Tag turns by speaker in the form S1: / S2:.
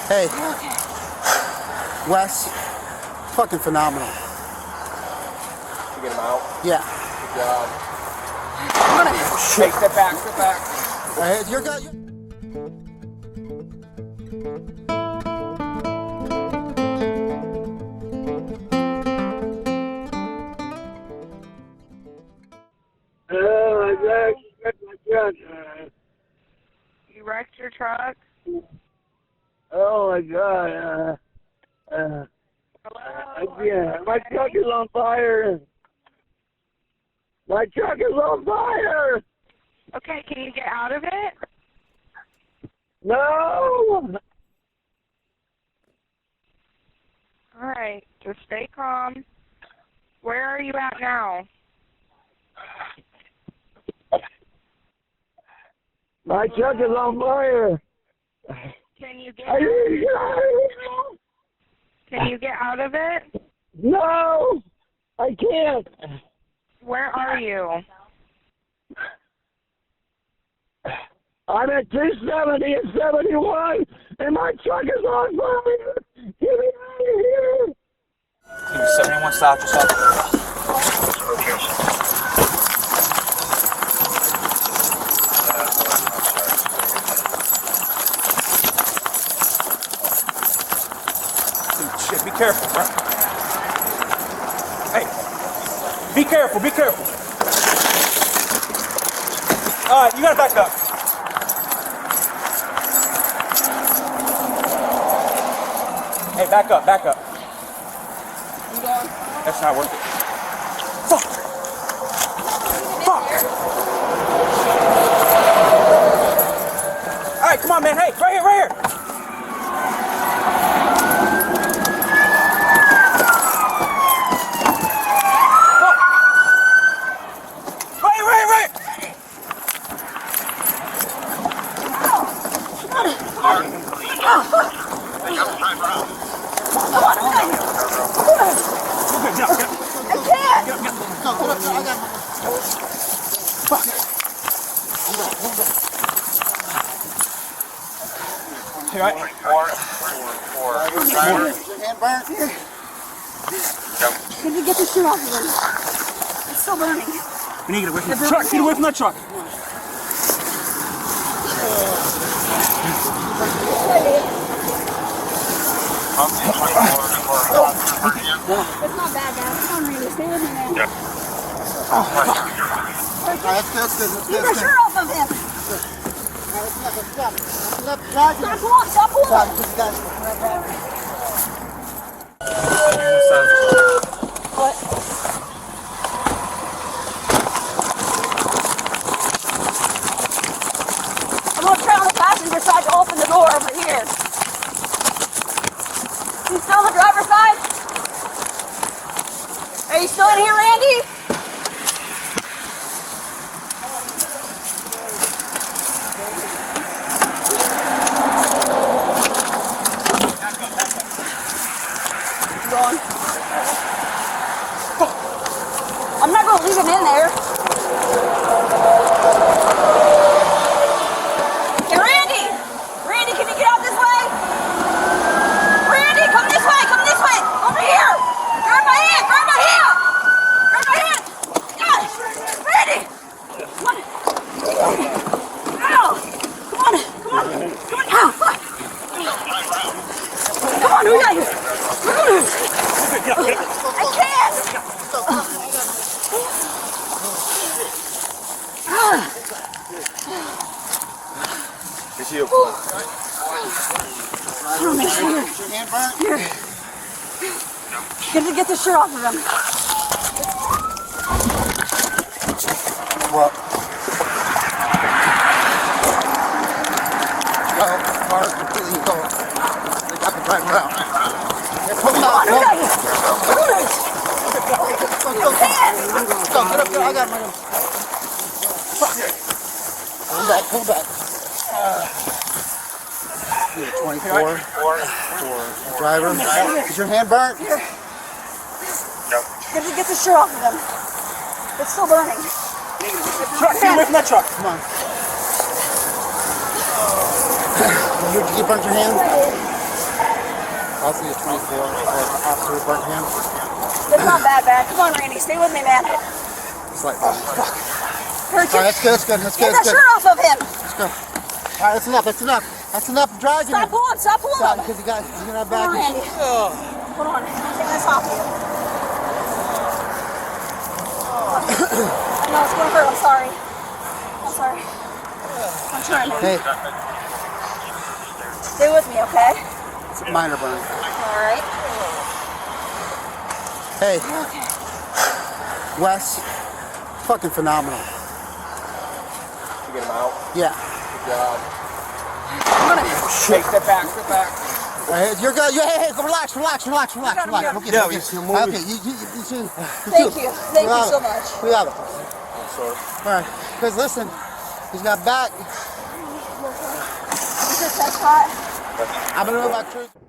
S1: Hey,
S2: Okay.
S1: Wes, fucking phenomenal.
S3: Did you get him out?
S1: Yeah.
S3: Good job.
S2: I'm gonna.
S3: Hey, step back, step back.
S1: You're good.
S4: I wrecked my truck.
S2: You wrecked your truck?
S4: Oh my God. Yeah, my truck is on fire. My truck is on fire.
S2: Okay, can you get out of it?
S4: No.
S2: All right, just stay calm. Where are you at now?
S4: My truck is on fire.
S2: Can you get
S4: I need to get out of here.
S2: Can you get out of it?
S4: No, I can't.
S2: Where are you?
S4: I'm at 270 and 71, and my truck is on fire. Get me out of here.
S3: 71 south, just off. Shit, be careful, bro. Hey, be careful, be careful. All right, you gotta back up. Hey, back up, back up. That's not working. Fuck! Fuck! All right, come on, man. Hey, right here, right here. You all right?
S1: Your hand burnt?
S2: Can you get the shit off of him? It's still burning.
S3: We need to get away from that truck. Get away from that truck.
S2: It's not bad, guys. Come on, Randy. Stay with me, man. Keep the shirt off of him. Stop pulling. What? I'm going to try on the passenger side to open the door over here. You still on the driver's side? Are you still in here, Randy? Going. I'm not going to leave him in there. Hey, Randy! Randy, can you get out this way? Randy, come this way! Come this way! Over here! Grab my hand! Grab my hand! Grab my hand! God! Randy! Come on! Ow! Come on! Come on! Come on! Ow! Fuck! Come on, we got you! We're going to... I can't!
S3: It's you.
S1: Your hand burnt?
S2: Here. Get the shirt off of him.
S1: What? Go, car completely go. They got the driver out. They're pulling out.
S2: Come on, who got you? Who got you?
S1: Go, get up there. I got my own. Fuck. Pull back. 24 for driver. Is your hand burnt?
S2: Here. Get the shirt off of him. It's still burning.
S3: Truck, get away from that truck.
S1: Come on. You burnt your hand? I'll see a 24 for absolute burnt hand.
S2: It's not bad. Come on, Randy. Stay with me, man.
S1: It's like, oh, fuck.
S2: Hurt you?
S1: All right, that's good, that's good, that's
S2: Get
S1: good,
S2: that
S1: that's good.
S2: shirt off of him.
S1: Let's go. All right, that's enough, that's enough. That's enough dragging
S2: Stop
S1: him.
S2: pulling. Stop pulling.
S1: Because you're gonna have
S2: Come on,
S1: back.
S2: Randy. Hold on. I'm taking this off you. No, it's going to hurt. I'm sorry. I'm sorry. I'm trying to.
S1: Hey,
S2: Stay with me, okay?
S1: it's a minor burn.
S2: All right.
S1: Hey,
S2: Okay.
S1: Wes, fucking phenomenal.
S3: You get him out.
S1: Yeah.
S3: Good job.
S2: I'm gonna.
S3: Step back.
S1: Hey, you're good. Hey, relax.
S2: got him,
S1: We'll
S2: got
S1: get
S2: him.
S1: it.
S3: No,
S1: Okay,
S3: he's moving.
S1: okay. You should.
S2: Thank you. Thank you so much.
S1: We have it.
S3: Sorry.
S1: All right. Because listen, he's got back.
S2: Is this that hot?
S1: I'm gonna move back to.